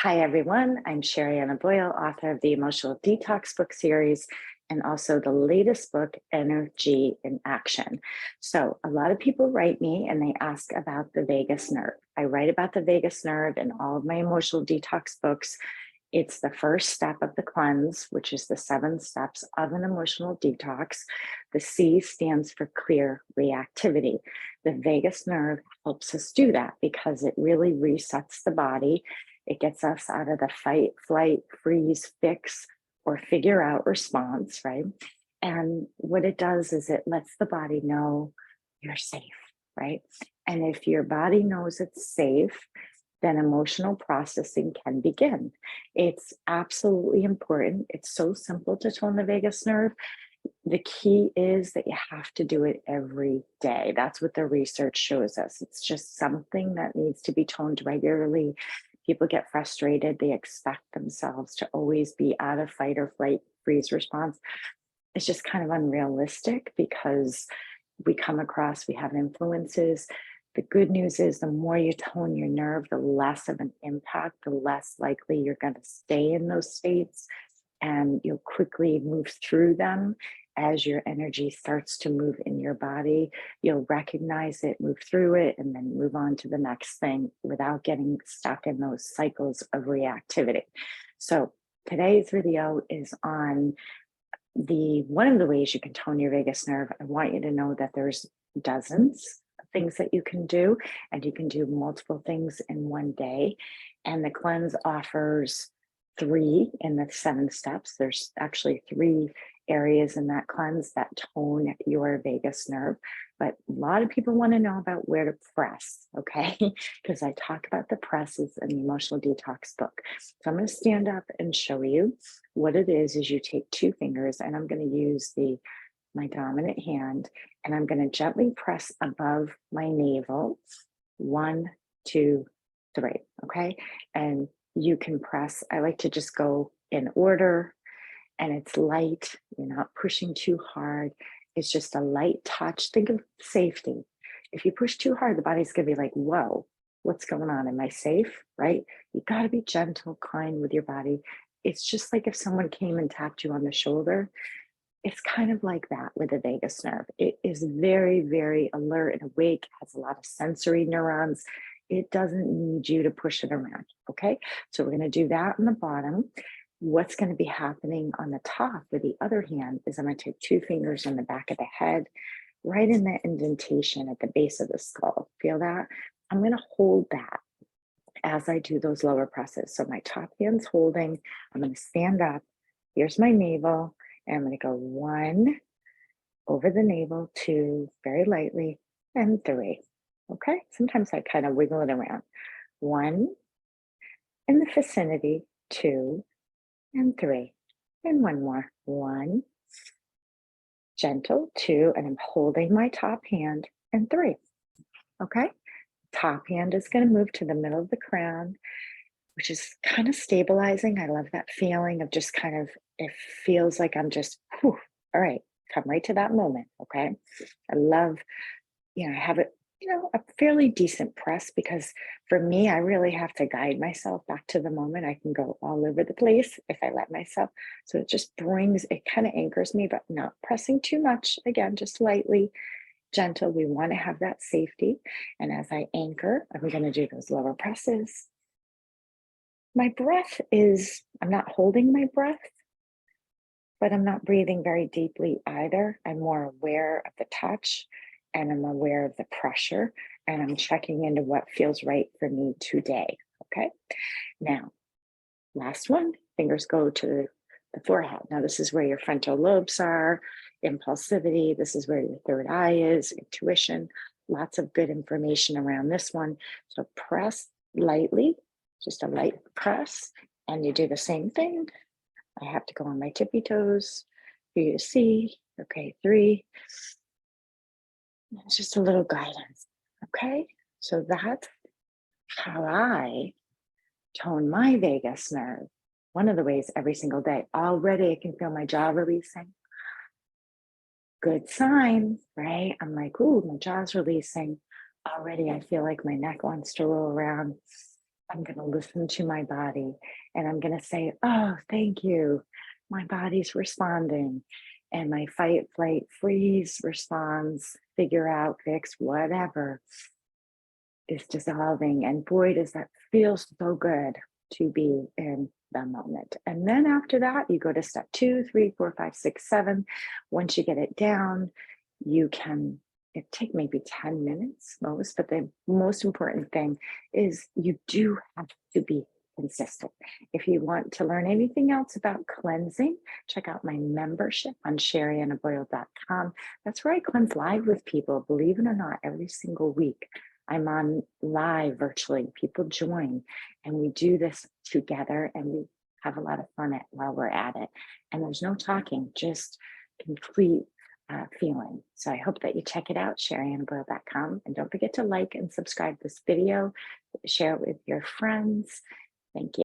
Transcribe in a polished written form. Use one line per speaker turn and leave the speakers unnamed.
Hi, everyone. I'm Sherianna Boyle, author of the Emotional Detox book series and also the latest book, Energy in Action. So, a lot of people write me and they ask about the vagus nerve. I write about the vagus nerve in all of my emotional detox books. It's the first step of the cleanse, which is the 7 steps of an emotional detox. The C stands for clear reactivity. The vagus nerve helps us do that because it really resets the body. It gets us out of the fight, flight, freeze, fix, or figure out response, right? And what it does is it lets the body know you're safe, right? And if your body knows it's safe, then emotional processing can begin. It's absolutely important. It's so simple to tone the vagus nerve. The key is that you have to do it every day. That's what the research shows us. It's just something that needs to be toned regularly. People get frustrated. They expect themselves to always be out of fight or flight freeze response. It's just kind of unrealistic because we have influences. The good news is the more you tone your nerve, the less of an impact, the less likely you're going to stay in those states, and you'll quickly move through them. As your energy starts to move in your body, you'll recognize it, move through it, and then move on to the next thing without getting stuck in those cycles of reactivity. So today's video is on one of the ways you can tone your vagus nerve. I want you to know that there's dozens of things that you can do, and you can do multiple things in one day. And the cleanse offers 3 in the 7 steps. There's actually 3 areas in that cleanse that tone your vagus nerve. But a lot of people want to know about where to press, okay? Because I talk about the presses in the Emotional Detox book. So I'm going to stand up and show you. What it is you take 2 fingers, and I'm going to use my dominant hand, and I'm going to gently press above my navel. 1, 2, 3, okay? And you can press, I like to just go in order, and it's light. You're not pushing too hard. It's just a light touch. Think of safety. If you push too hard, the body's going to be like, whoa, what's going on? Am I safe? Right? You got to be gentle, kind with your body. It's just like if someone came and tapped you on the shoulder. It's kind of like that with the vagus nerve. It is very, very alert and awake, has a lot of sensory neurons. It doesn't need you to push it around, okay? So we're gonna do that on the bottom. What's gonna be happening on the top with the other hand is I'm gonna take 2 fingers on the back of the head, right in the indentation at the base of the skull. Feel that? I'm gonna hold that as I do those lower presses. So my top hand's holding, I'm gonna stand up, here's my navel, and I'm gonna go 1 over the navel, 2 very lightly, and 3. Okay, sometimes I kind of wiggle it around. 1 in the vicinity, 2, and 3. And 1 more. 1, gentle, 2, and I'm holding my top hand, and 3. Okay, top hand is going to move to the middle of the crown, which is kind of stabilizing. I love that feeling of just kind of, it feels like I'm just, whew, all right, come right to that moment. Okay, I love, I have it, a fairly decent press because for me, I really have to guide myself back to the moment. I can go all over the place if I let myself. So it just it kind of anchors me, but not pressing too much. Again, just lightly, gentle. We want to have that safety. And as I anchor, I'm going to do those lower presses. My breath I'm not holding my breath, but I'm not breathing very deeply either. I'm more aware of the touch, and I'm aware of the pressure, and I'm checking into what feels right for me today. Okay. Now, last one, fingers go to the forehead. Now, this is where your frontal lobes are, impulsivity. This is where your third eye is, intuition. Lots of good information around this one. So press lightly, just a light press, and you do the same thing. I have to go on my tippy toes for you to see. Okay, 3. It's just a little guidance. Okay, so that's how I tone my vagus nerve. One of the ways every single day. Already I can feel my jaw releasing. Good sign, right? I'm like, ooh, my jaw's releasing. Already I feel like my neck wants to roll around. I'm going to listen to my body and I'm going to say, oh, thank you. My body's responding. And my fight, flight, freeze response, figure out, fix, whatever is dissolving. And boy, does that feel so good to be in the moment. And then after that, you go to step 2, 3, 4, 5, 6, 7. Once you get it down, you can it take maybe 10 minutes most, but the most important thing is you do have to be consistent. If you want to learn anything else about cleansing, check out my membership on sheriannaboyle.com. That's where I cleanse live with people, believe it or not, every single week. I'm on live virtually. People join and we do this together and we have a lot of fun while we're at it. And there's no talking, just complete feeling. So I hope that you check it out, sheriannaboyle.com. And don't forget to like and subscribe this video, share it with your friends. Thank you.